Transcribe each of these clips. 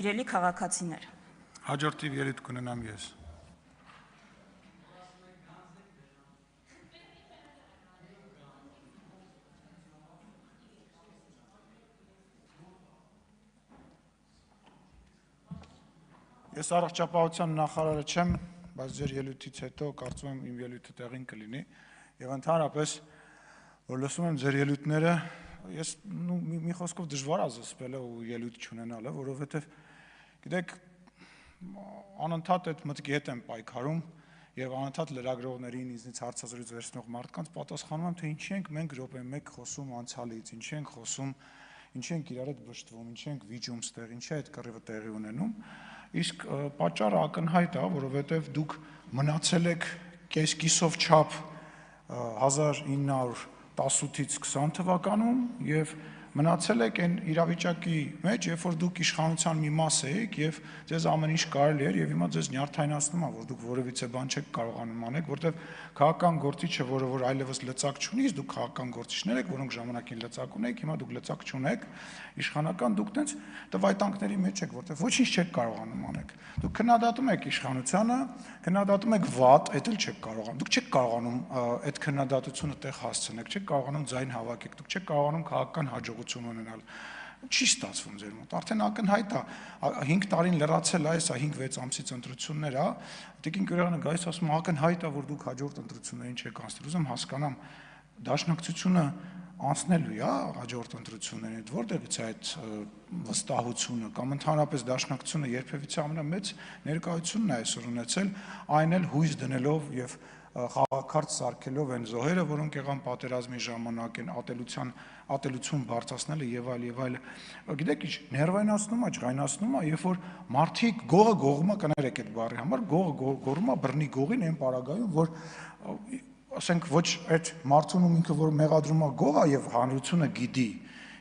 Իրելի քաղաքացիներ։ Հաջորդի ելույթ կունենամ ես։ Ես առողջապահության նախարարը չեմ, բայց ձեր ելույթից հետո կարծում եմ իմ ելույթը տեղին կլինի եւ ընդհանրապես որ լսում եմ ձեր ելույթները, ես մի խոսքով դժվար է զսպելը ու ելույթ չունենալը, որովհետեւ գիտեք անընդհատ այդ մտքի հետ եմ պայքարում եւ անընդհատ լրագրողներին ինձնից հարցազրույց վերցնող մարդկանց պատասխանում եմ, թե ինչի ենք մենք րոպե մեկ խոսում անցյալից, ինչի ենք խոսում, ինչի ենք իրար հետ վշտվում, ինչի ենք վիճում ստեղ, ինչի է այդ կռիվը տեղի ունենում, իսկ պատճառը ակնհայտ է, որովհետեւ դուք մնացել եք կեսկիսով չափ 1918-ից 20 թվականում եւ մնացել եք այն իրավիճակի մեջ, երբ որ դուք իշխանության մի մաս եք եւ ձեզ ամեն ինչ կարելի էր եւ հիմա ձեզ նյարդայնացնում է, որ դուք որևիցե բան չեք կարողանում անել, որտեւ քաղաքական գործիչը, որը այլևս լծակ չունի, դուք քաղաքական գործիչներ եք, որոնք ժամանակին լծակ ունեիք, հիմա դուք լծակ չունեք, իշխանական դուք տենց տվայտանքների մեջ եք, որտեւ ոչինչ չեք կարողանում անել։ Դուք քննադատում եք իշխանությանը, քննադատում եք վատ, դա էլ չեք կարողանում։ Դուք չեք կարողանում այդ քննադատությունը տեղ հասցնել, չեք կարողանում ձայն հավաքել, դուք չեք կարողանում քաղաքական հաջողություն ունենալ։ Չի ստացվում ձեր մոտ։ Արդեն ակնհայտ է 5 տարին լրացել է, այսա 5-6 ամսից ընտրություններ է, Տիկին Կյուրյանը գալիս ասում ակնհայտ է, որ դուք հաջորդ ընտրություններին չեք անցնել։ Ուզում հասկանամ, դաշնակցությունը անցնելու է հաջորդ ընտրություններին, այդ որտեղից է այդ վստահությունը կամ ընդհանրապես դաշնակցությունը երբևիցե ամենամեծ ներկայությունն է այսօր ունեցել, այն էլ հույս դնելով եւ խաղաքարտ սարքելով այն զոհերը, որոնք եղան պատերազմի ժամանակ, են ատելություն բարձրացնելը եւ այլ։ Գիտեք ինչ, ներվայնացնում է, ջղայնացնում է, երբ որ մարդիկ գողը գողումա կներեք այդ բառի համար, գողը գողումա բռնի գողին այն պարագայում, որ ասենք ոչ այդ մարդուն ում ինքը որ մեղադրում է գող է եւ հանրությունը գիտի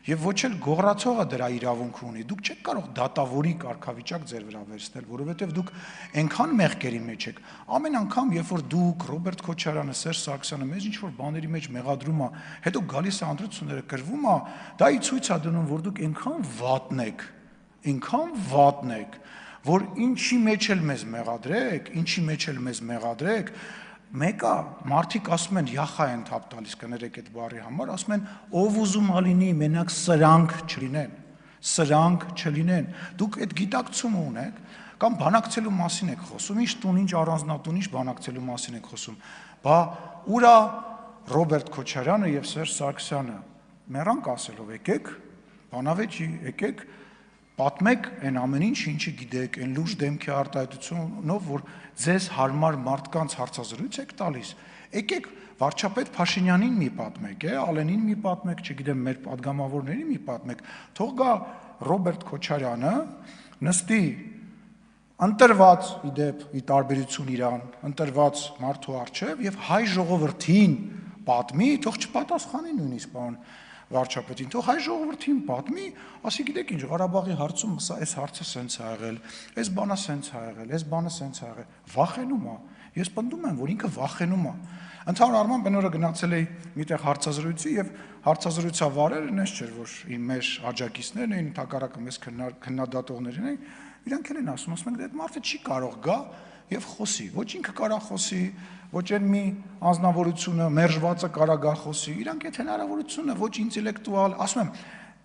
եւ ոչ էլ գողրացողը դրա իրավունք ունի դուք չեք կարող դատավորի կարգավիճակ ձեր վրա վերցնել որովհետեւ դուք այնքան մեղքերի մեջ եք ամեն անգամ երբ որ դուք Ռոբերտ Քոչարյանը Սերժ Սարգսյանը մեզ ինչ որ բաների մեջ մեղադրում է հետո գալիս է ընտրությունները կրվում է դա ի ցույց է դնում որ դուք այնքան վատն եք որ ինչի մեջ էլ մեզ մեղադրեք Մեկը մարդիկ ասում են յախա են թափ տալիս կներեք այդ բառի համար, ասում են ով ուզում ալինի մենակ սրանք չլինեն։ Դուք այդ գիտակցումը ունեք կամ բանակցելու մասին եք խոսում, ինչ տուն, ինչ առանձնատուն, ինչ բանակցելու մասին եք խոսում։ Բա ուրա Ռոբերտ Քոչարյանը եւ Սերժ Սարգսյանը մեռանք ասելով եկեք, բանավեճի եկեք պատմեք այն ամեն ինչի գիտեք, այն լուրջ դեմքի արտահայտությունով, որ ձեզ հարմար մարդկանց հարցազրույց եք տալիս, եկեք վարչապետ Փաշինյանին մի պատմեք, Ալենին մի պատմեք, չգիտեմ, մեր падգամավորներին մի պատմեք, թող գա Ռոբերտ Քոչարյանը, նստի ընտրված իդեպ ի տարբերություն իրան, ընտրված մարդու առջև եւ հայ ժողովրդին պատմի, թող չպատասխանի նույնիսկ պարոն վարչապետին, թող հայ ժողովրդին պատմի, ասի գիտեք ինչ, Ղարաբաղի հարցում այս հարցը սենց է եղել, այս բանը սենց է եղել, այս բանը սենց է եղել, վախենում է, ես պնդում եմ, որ ինքը վախենում է, ընդհանուր առմամբ այն օրը գնացել էի միտեղ հարցազրույցի եւ հարցազրույցավարերը նես չէր, որ մեր աջակիցներն էին, հակառակը մեզ քննադատողներին էին, իրանք էլ են ասում են, այդ մարդը չի կարող գա եւ խոսի, ոչ ինքը կարող խոսի, ոչ այն մի անձնավորությունը մերժվածը կարող գա խոսի, իրանք այդ հնարավորությունը ոչ ինտելեկտուալ, ասում եմ,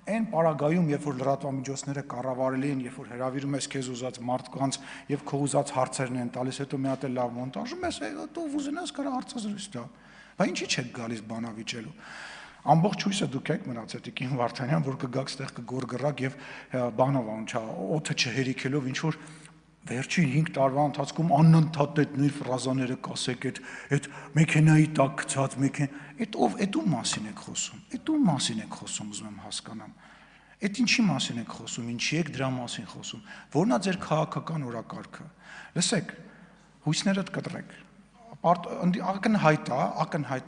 այն պարագայում, երբ որ լրատվամիջոցները կառավարելի են, երբ որ հրավիրում ես քեզ ուզած մարդկանց եւ քո ուզած հարցերն են տալիս, հետո մի հատ էլ լավ մոնտաժում ես, հետո ուզենաս կարող հարցազրույց տա։ Բա ինչի՞ չեք գալիս բանավիճելու։ Ամբողջ հույսը դուք եք մնացել Տիկին Վարդանյան, որ կգաք ստեղ կգորգռակ եւ բանով անչա, օդը չհերիքելով ինչ որ Վերջին 5 տարվա ընթացքում անընդհատ այդ նույն ֆրազաները կասեք, այդ մեքենայի տակ գցած այդ ում մասին եք խոսում, ուզում եմ հասկանամ։ Այդ ինչի մասին եք խոսում, ինչի եք դրա մասին խոսում, որն է ձեր քաղաքական օրակարգը։ Լսեք, հույսներդ կտրեք։ Ակնհայտ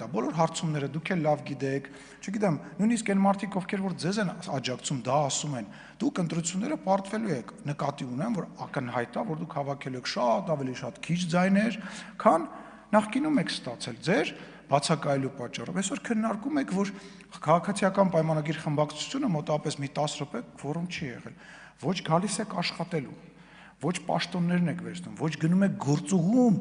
է, բոլոր հարցումները դուք էլ լավ գիտեք, չգիտեմ, նույնիսկ այն մարդիկ, ովքեր որ ձեզ են աջակցում, դա ասում են, դուք ընտրությունները պարտվելու եք, նկատի ունեմ, որ ակնհայտ է, որ դուք հավաքելու եք շատ ավելի շատ քիչ ձայներ, քան նախկինում եք ստացել ձեր բացակայելու պատճառով։ Այսօր քննարկում եք, որ քաղաքացիական պայմանագիր խմբակցությունը մոտավորապես մի 10 րոպե քվորում չի եղել։ ոչ գալիս եք աշխատելու, ոչ պաշտոններն եք վերցնում, ոչ գնում եք գործուղում,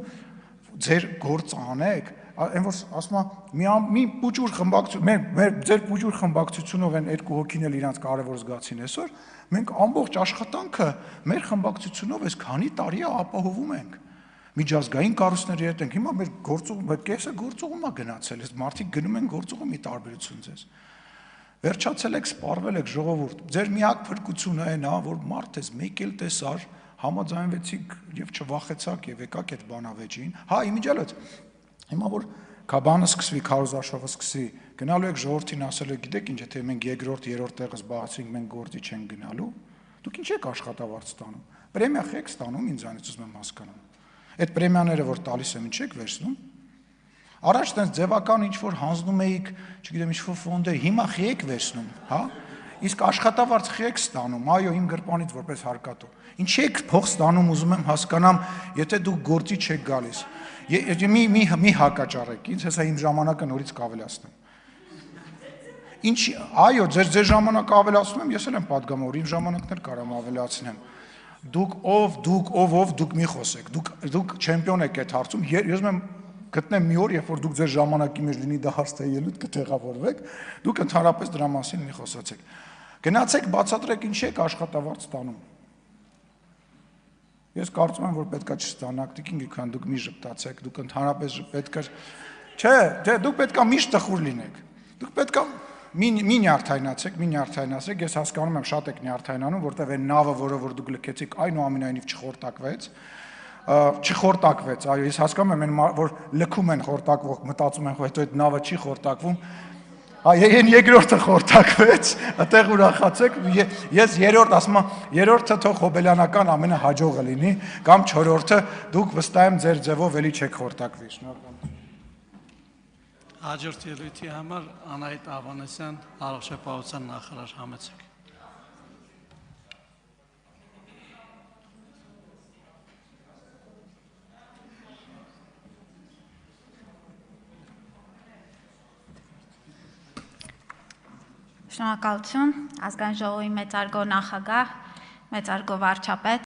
ձեր գործ անեք, այն որ ասում մի պուճուր խմբակցություն, ձեր պուճուր խմբակցությունով են երկու հոգին էլ իրանց կարևոր զգացին այսօր, մենք ամբողջ աշխատանքը մեր խմբակցությունով այս քանի տարի է ապահովում ենք։ Միջազգային կառույցների հետ ենք, հիմա մեր գործուղը կեսը գործուղում է գնացել, այս մարդիկ գնում են գործուղում մի տարբերություն ձեզ։ Վերջացել եք, սպառվել եք ժողովուրդ, ձեր միակ փրկությունը այն է, որ մարդ ես մեկ էլ տեսար, համաձայնվեցիք եւ չվախեցաք եւ եկաք այդ բանավեճին, հա իմիջիալոց, հիմա որ Քաբանը սկսվի, քարոզարշավը սկսի, գնալու եք ժողովրդին ասել եք, գիտեք ինչ, եթե մենք երկրորդ, երրորդ տեղը զբաղեցինք, մենք գործի չենք գնալու, դուք ինչ եք աշխատավարձ ստանում, պրեմիա եք ստանում, ինձանից ուզում եմ հասկանամ, այդ պրեմիաները, որ տալիս եմ, ինչ եք վերցնում, առաջ տենց ձևական ինչ-որ հանձնում էիք, չգիտեմ, ինչ-որ ֆոնդեր, հիմա եք վերցնում, հա, իսկ աշխատավարձ եք ստանում, այո, իմ գրպանից որպես հարկատու, ինչ եք փող ստանում, ուզում եմ հասկանամ, եթե դուք գործի չեք գալիս, մի հակաճառեք, ինձ հեսա իմ ժամանակը նորից կավելացնեմ, ինչ, այո, ձեր ժամանակը ավելացնում եմ, ես էլ եմ պատգամավոր, իմ ժամանակներ կարամ ավելացնեմ, դուք մի խոսեք, դուք չեմպիոն եք այդ հարցում, ես եմ գտնեմ մի օր, երբ որ դուք ձեր ժամանակի մեջ լինի դա հարց թե ելույթ կտեղավորվեք, դուք ընդհանրապես դրա մասին մի խոսացեք։ Գնացեք, բացատրեք ինչ եք աշխատավարձ ստանում։ Ես կարծում եմ, որ պետքա չստանաք, տիկին քան դուք մի ժպտացեք, դուք ընդհանրապես պետքա չէ, դուք պետքա միշտ տխուր լինեք։ Դուք պետքա մի նյարդայնացեք, ես հասկանում եմ շատ եք նյարդայնանում, որտեղ այն նավը, որը որ դուք լքեցիք, այնուամենայնիվ չխորտակվեց, այո, ես հասկանում եմ, որ լքում են խորտակվող, մտածում են, հետո այդ նավը չի խորտակվում, այն երկրորդը խորտակվեց, այդտեղ ուրախացեք, ես երրորդ, ասում եմ, երրորդը թող հոբելյանական ամենահաջողը լինի, կամ չորրորդը դուք վստահ եմ ձեր ձևով էլի չեք խորտակվի, շնորհակալ։ Հաջորդ ելույթի համար Անահիտ Ավանեսյան, Առողջապահության նախարար, համեցեք։ Շնորհակալություն, ազգային ժողովի մեծարգո նախագահ, մեծարգո վարչապետ,